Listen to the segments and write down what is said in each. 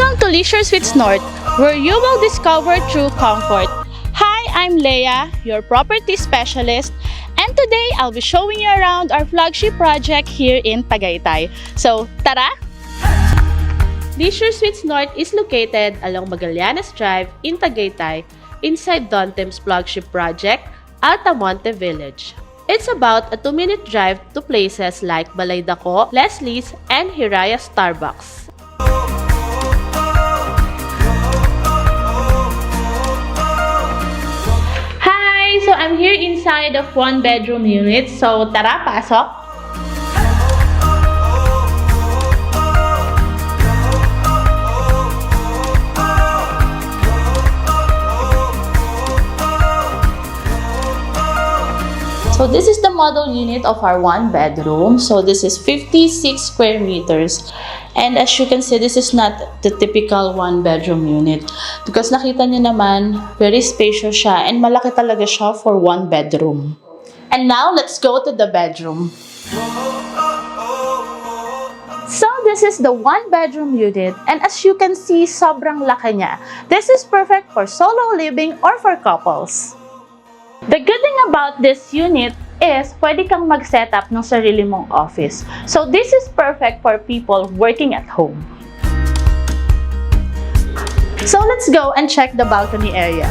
Welcome to Leisure Suites North, where you will discover true comfort. Hi, I'm Leia, your property specialist, and today I'll be showing you around our flagship project here in Tagaytay. So, tara! Leisure Suites North is located along Magallanes Drive in Tagaytay, inside Dontem's flagship project, Altamonte Village. It's about a 2-minute drive to places like Balay Dako, Leslie's, and Hiraya Starbucks. Hi! So I'm here inside of 1-bedroom unit. So tara, pasok! So this is the model unit of our 1-bedroom. So this is 56 square meters. And as you can see, this is not the typical 1-bedroom unit. Because nakita niyo naman, very spacious siya and malaki talaga siya for 1 bedroom. And now, let's go to the bedroom. So this is the 1-bedroom unit. And as you can see, sobrang laki niya. This is perfect for solo living or for couples. The good thing about this unit is pwede kang mag-set up ng sarili mong office. So this is perfect for people working at home. So let's go and check the balcony area.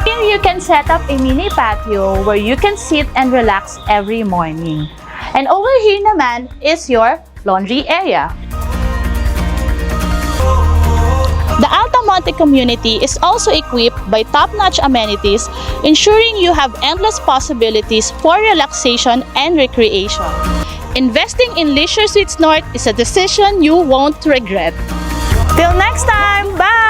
Here you can set up a mini patio where you can sit and relax every morning. And over here naman is your laundry area. The Altamonte community is also equipped by top-notch amenities, ensuring you have endless possibilities for relaxation and recreation. Investing in Leisure Suites North is a decision you won't regret. Till next time, bye!